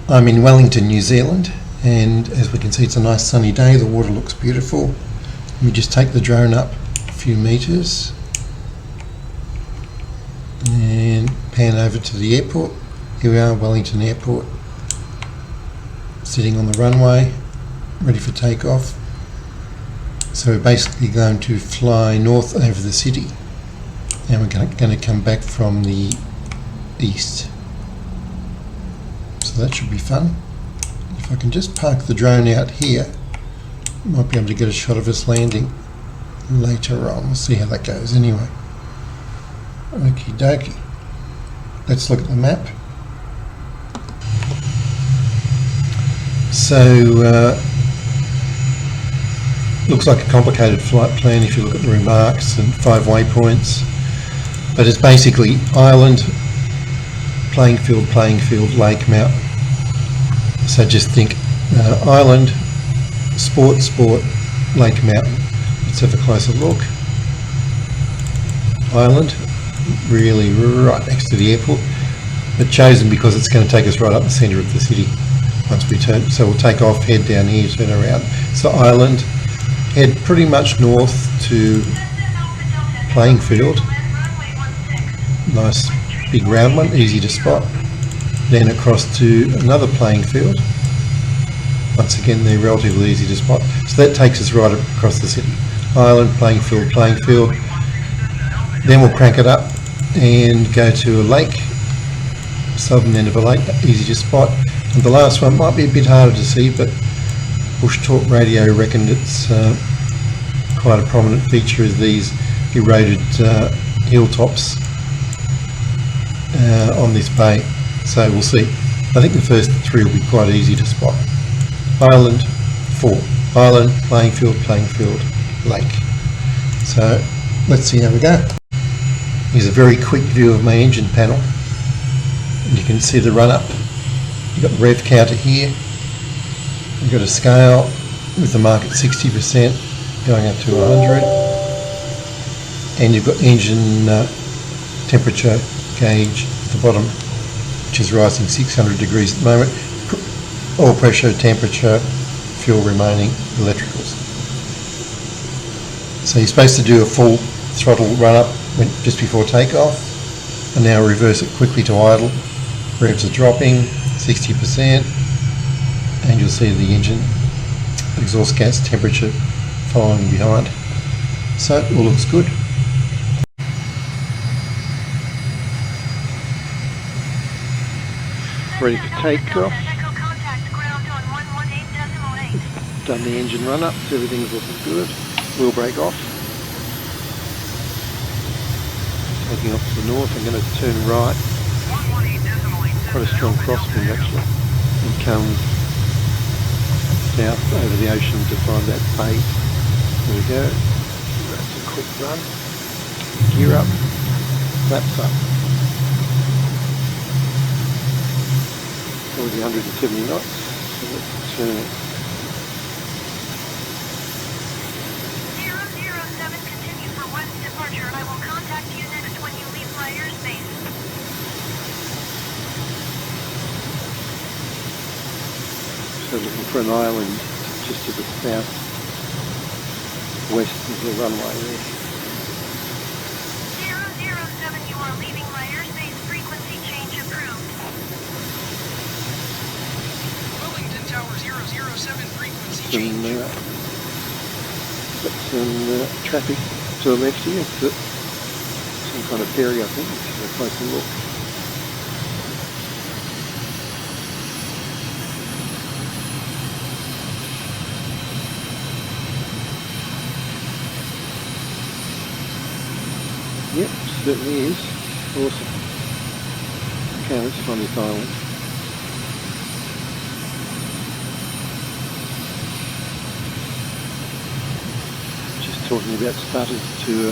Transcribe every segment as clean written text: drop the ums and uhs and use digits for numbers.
I'm in Wellington, New Zealand, and as we can see, it's a nice sunny day. The water looks beautiful. Let me just take the drone up a few metres and pan over to the airport. Here we are, Wellington Airport, sitting on the runway, ready for takeoff. So we're basically going to fly north over the city, and we're going to come back from the east. So that should be fun. If I can just park the drone out here, might be able to get a shot of us landing later on. We'll see how that goes anyway. Okie dokie. Let's look at the map. So, looks like a complicated flight plan if you look at the remarks and 5 waypoints. But it's basically island, playing field, lake, mountain. So just think island, sport, lake, mountain. Let's have a closer look. Island, really right next to the airport, but chosen because it's going to take us right up the centre of the city once we turn. So we'll take off, head down here, turn around. So island, head pretty much north to playing field. Nice big round one, easy to spot. Then across to another playing field. Once again, they're relatively easy to spot. So that takes us right across the city. Island, playing field. Then we'll crank it up and go to a lake, southern end of a lake, easy to spot. And the last one might be a bit harder to see, but Bushtalk Radio reckoned it's quite a prominent feature of these eroded hilltops on this bay. So we'll see. I think the first 3 will be quite easy to spot. Island, 4. Island, playing field, lake. So let's see how we go. Here's a very quick view of my engine panel. And you can see the run up. You've got the rev counter here. You've got a scale with the mark at 60% going up to 100. And you've got engine temperature gauge at the bottom, which is rising 600 degrees at the moment. Oil pressure, temperature, fuel remaining, electricals. So you're supposed to do a full throttle run up just before takeoff, and now reverse it quickly to idle. Revs are dropping 60%, and you'll see the engine exhaust gas temperature following behind. So it all looks good. Ready for takeoff. Done the engine run up, so everything's looking good. Wheel brake off. Taking off to the north, I'm going to turn right. Quite a strong crosswind actually. And come south over the ocean to find that bay. There we go. That's a quick run. Gear up. Flaps up. Already 170 knots. So let's turn it. 007 continue for west departure. I will contact you next when you leave my airspace. So looking for an island just to the south west of the runway there. 007, you are leaving my airspace. Frequency change approved. Wellington Tower 007 frequency Some, change. got some traffic to the left here. Some kind of ferry, I think. Let's have a closer look. Yep, certainly is. Awesome. Okay, let's find this island. Just talking about stutters to a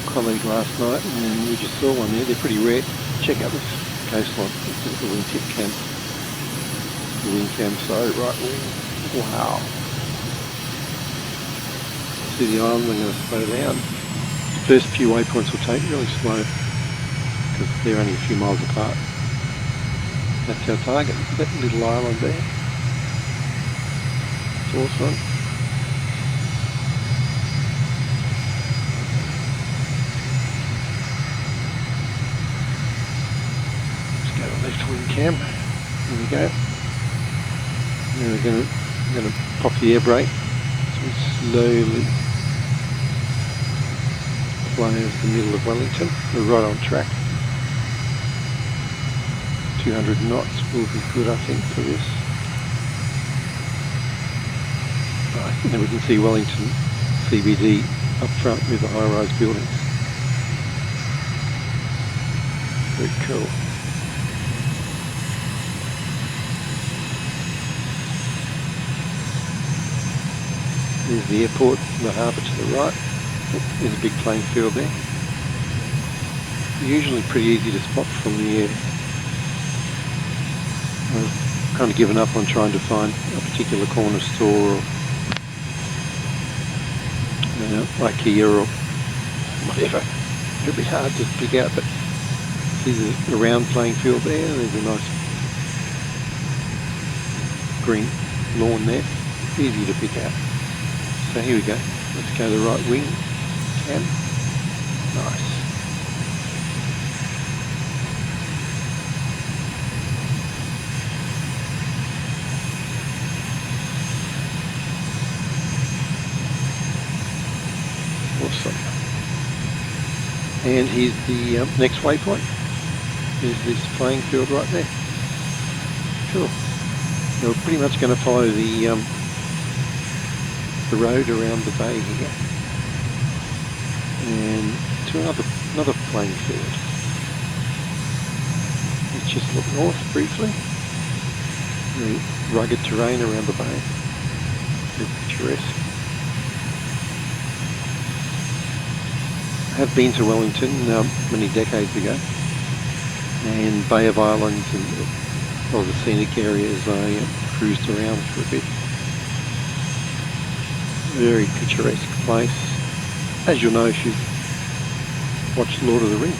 colleague last night, and we just saw one there. They're pretty rare. Check out this coastline. This is the wingtip cam. The wing cam, so right wing. Wow. See the island, I'm going to slow down. First few waypoints will take really slow because they're only a few miles apart. That's our target, that little island there. It's awesome. Let's go to left wing cam. There we go. Now we're going to pop the air brake. So we slowly fly over the middle of Wellington. We're right on track. 200 knots will be good, I think, for this. And then we can see Wellington CBD up front with the high-rise buildings. Very cool. There's the airport and the harbour to the right. There's a big playing field there. Usually pretty easy to spot from the air. I've kind of given up on trying to find a particular corner store or IKEA or whatever. It'll be hard to pick out, but see the round playing field there. There's a nice green lawn there. Easy to pick out. So here we go. Let's go to the right wing. Cam. Nice. Awesome. And here's the next waypoint. There's this playing field right there. Cool. Now we're pretty much going to follow the road around the bay here and to another playing field. Let's just look north briefly. The rugged terrain around the bay. Very picturesque. I have been to Wellington many decades ago, and Bay of Islands and all the scenic areas I cruised around for a bit. Very picturesque place, as you'll know if you've watched Lord of the Rings.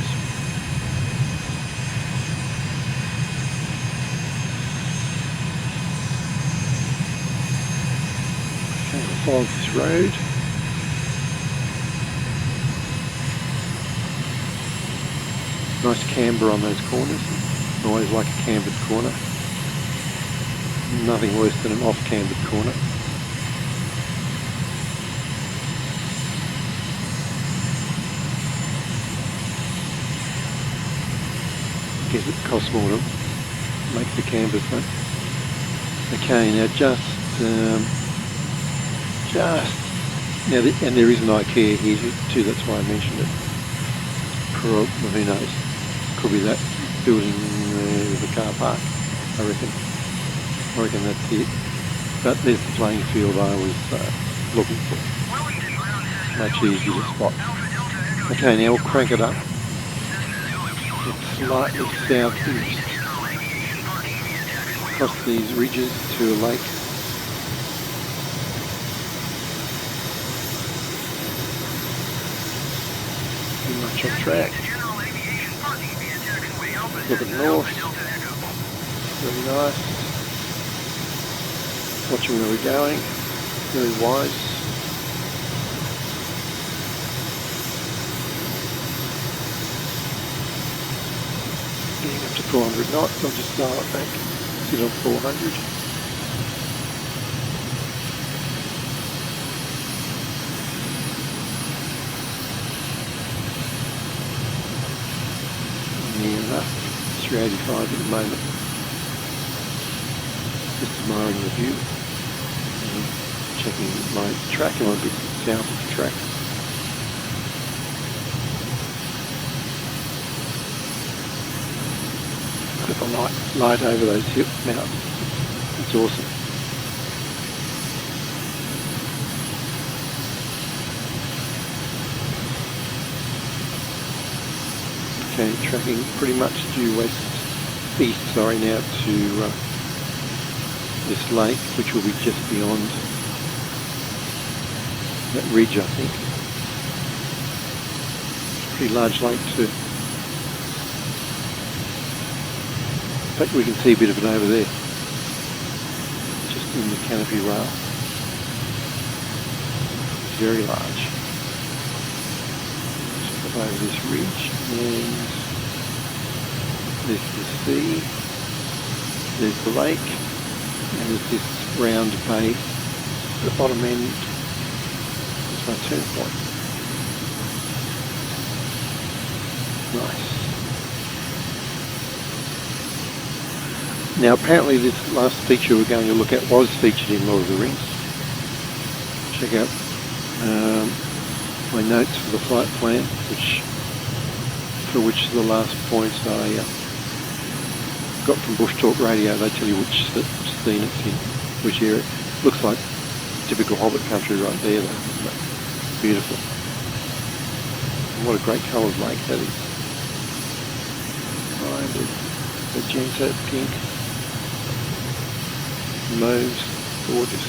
Okay, we'll follow this road. Nice camber on those corners. I always like a cambered corner. Nothing worse than an off-cambered corner. I guess it costs more to make the cambers, though. Okay, now now, and there is an IKEA here too, that's why I mentioned it. Who knows? Could be that building with the car park, I reckon. I reckon that's it. But there's the playing field I was looking for. Much easier to spot. Okay, now we'll crank it up. It's slightly southeast. Across these ridges to a lake. Pretty much on track. Look at north. Very nice. Watching where we're going. Very wise. Getting up to 400 knots. I'll just dial it back. Sit on 400. Near enough. 385 at the moment. Just admiring the view. Checking my track. I'm a bit south of the track. Put the light over those hill mountains. It's awesome. Okay, tracking pretty much due east now to this lake, which will be just beyond that ridge, I think. It's a pretty large lake too. fact, we can see a bit of it over there, just in the canopy rail. It's very large. Just up over this ridge, and there's the sea, there's the lake, and there's this round bay at the bottom end. It's my turn point. Nice. Now apparently this last feature we're going to look at was featured in Lord of the Rings. Check out my notes for the flight plan, for which the last points I got from Bushtalk Radio. They tell you which scene it's in, which area. Looks like typical Hobbit country right there though. But beautiful. And what a great coloured lake that is. Magenta pink. Mauve, gorgeous.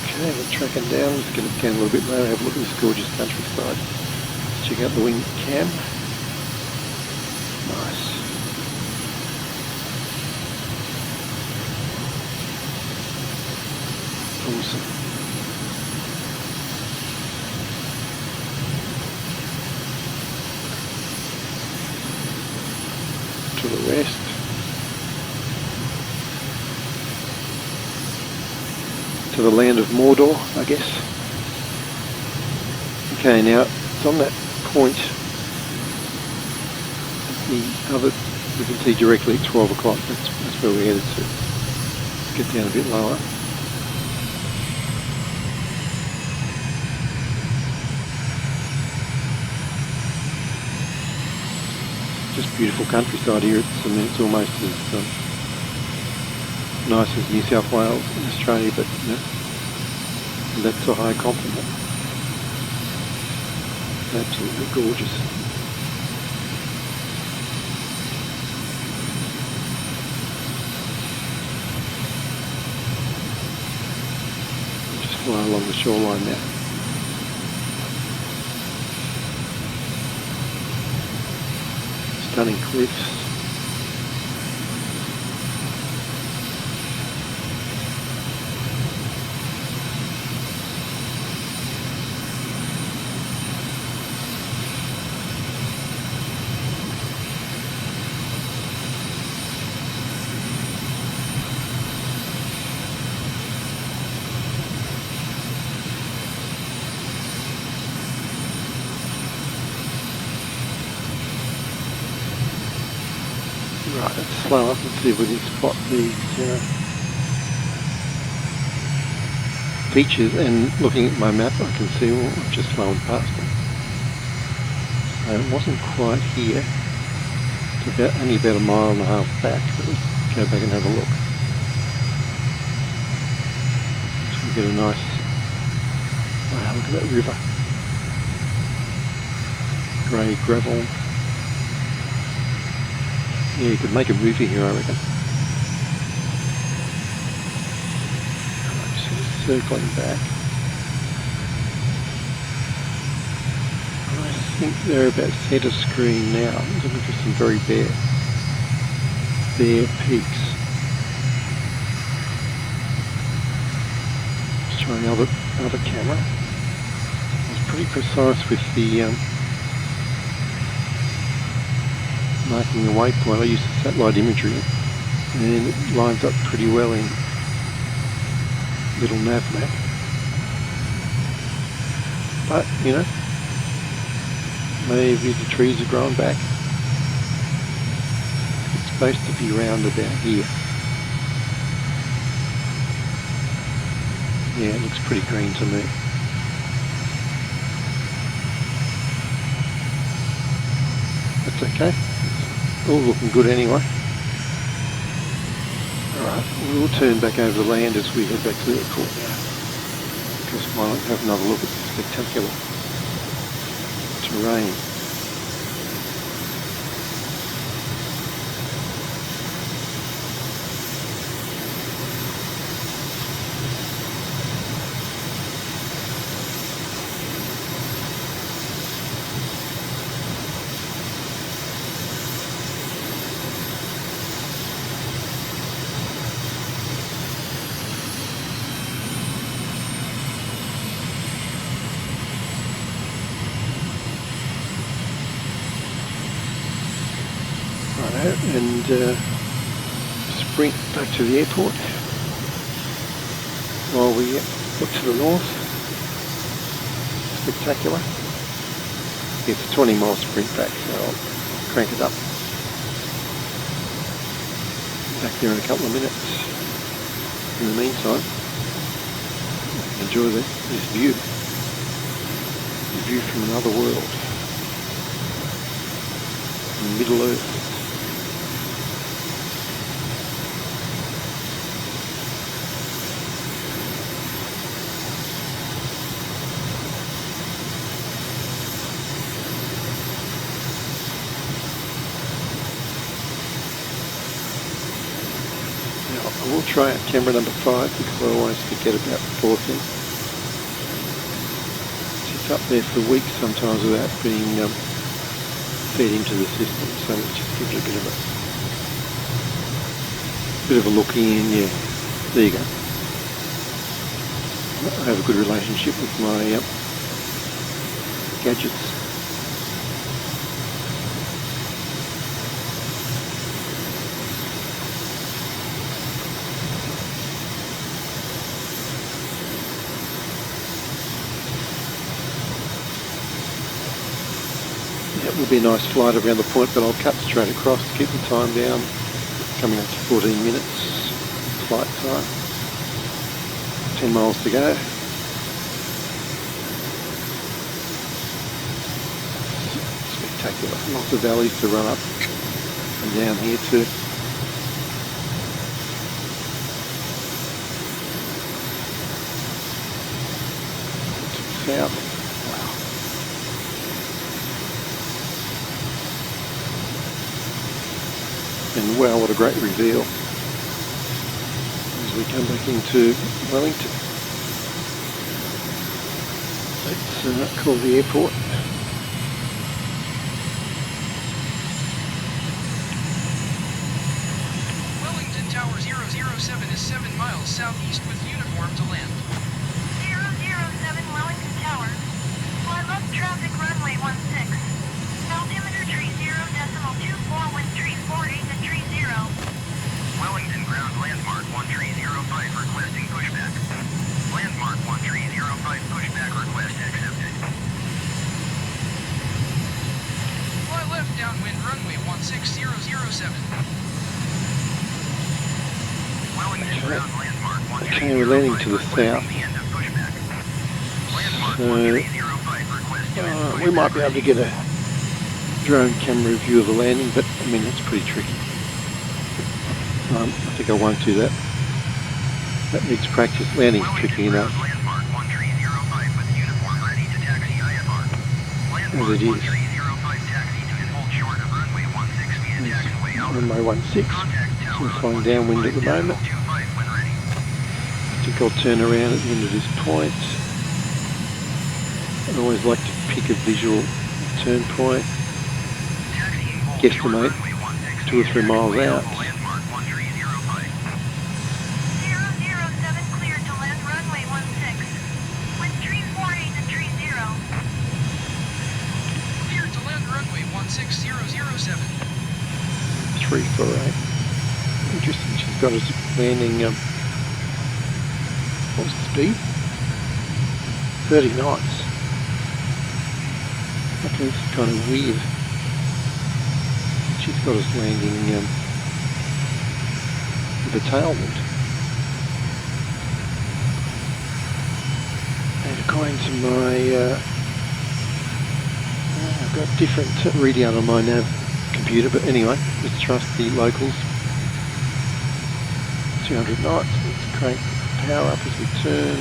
Okay, we're tracking down. Let's get it down a little bit lower, have a look at this gorgeous countryside. Let's check out the wing cam. Nice. Awesome. To the west. To the land of Mordor, I guess. Okay, now it's on that point. The other, we can see directly at 12 o'clock. That's where we're headed to. Let's get down a bit lower. Just beautiful countryside here. It's almost as nice as New South Wales in Australia, but you know, that's a high compliment. Absolutely gorgeous. Just fly along the shoreline now. Stunning cliffs. Right, let's slow up and see if we can spot these features, and looking at my map I can see, well, I've just flown past them. So it wasn't quite here. It's only about a mile and a half back, but let's go back and have a look. So we get a nice, wow, look at that river. Grey gravel. Yeah, you could make a movie here, I reckon. Just circling back. I think they're about centre screen now. I'm looking for some very bare peaks. Just trying the other camera. I was pretty precise with the marking the waypoint. I used the satellite imagery and it lines up pretty well in little nav map. But, you know, maybe the trees are growing back. It's supposed to be round about here. Yeah, it looks pretty green to me. That's okay. All looking good anyway. Alright, we'll turn back over the land as we head back to the airport now. Because why not have another look at the spectacular terrain. and sprint back to the airport while we look to the north. Spectacular. It's a 20-mile sprint back, so I'll crank it up. Back there in a couple of minutes. In the meantime, enjoy this view. The view from another world. Middle Earth. Now, I will try out camera number 5 because I always forget about the 4th thing. It's up there for weeks sometimes without being fed into the system, so it just gives it a bit of a look in. Yeah, there you go. I have a good relationship with my gadgets. It will be a nice flight around the point, but I'll cut straight across to keep the time down. Coming up to 14 minutes flight time. 10 miles to go. Spectacular. Lots of valleys to run up and down here too. To the south. And wow, what a great reveal as we come back into Wellington. Let's call the airport. Wellington Tower 007 is 7 miles southeast with uniform to land. 007 Wellington Tower. Fly left traffic runway 16. Altimeter tree 0.24, wind tree 48 and tree 0. Wellington ground landmark 1305 requesting pushback. Landmark 1305 pushback request accepted. Fly left downwind runway 16007. Wellington ground landmark 1305. Okay, we're landing to the south. End of pushback. Landmark So 1305 request we might be able to get a drone camera view of the landing, but I mean that's pretty tricky. I think I won't do that. That needs practice. Landing's tricky enough. Landmark 1305 with uniform ready to taxi IFR. As it is. 1305 taxi to Dimholt short of runway 16 via taxiway out. Runway 16. So we're flying downwind at the moment. I think I'll turn around at the end of this point. I always like to pick a visual turn point. Guesstimate 2 or 3 miles out. 007 cleared to land runway 16. Wind tree 48 and tree 0. Cleared to land runway 16007. 348. Interesting, she's got us landing, what was the speed? 30 knots. Okay, this is kind of weird. She's got us landing with a tailwind. And according to my, I've got different readout on my nav computer, but anyway, let's trust the locals. 200 knots, let's crank the power up as we turn.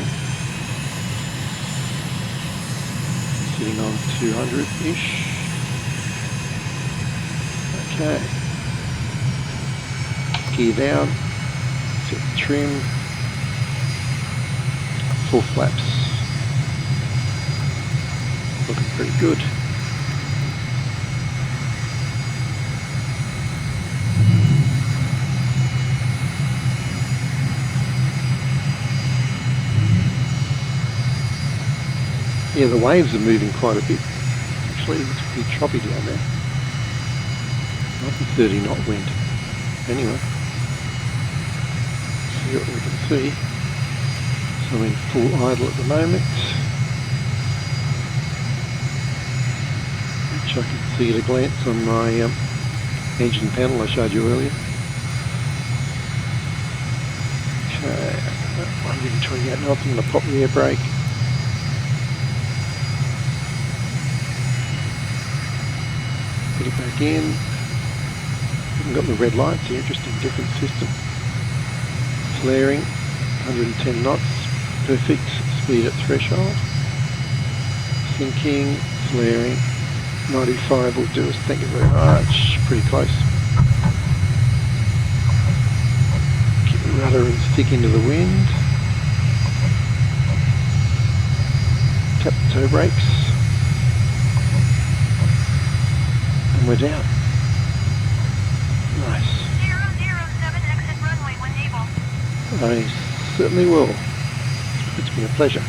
Sitting on 200-ish. Okay. Gear down, set the trim, full flaps. Looking pretty good. Yeah, the waves are moving quite a bit. Actually, it's pretty choppy down there. Might be 30 knot wind. Anyway, see what we can see. So I'm in full idle at the moment, which I can see at a glance on my engine panel I showed you earlier. Okay, 128 knots. I'm going to pop the air brake. Put it back in. Haven't got the red lights here, just a different system. Flaring, 110 knots, perfect speed at threshold. Sinking, flaring, 95 will do us, thank you very much, pretty close. Keep the rudder and stick into the wind. Tap the toe brakes. And we're down. Nice. 007 exit runway when able. I certainly will. It's been a pleasure.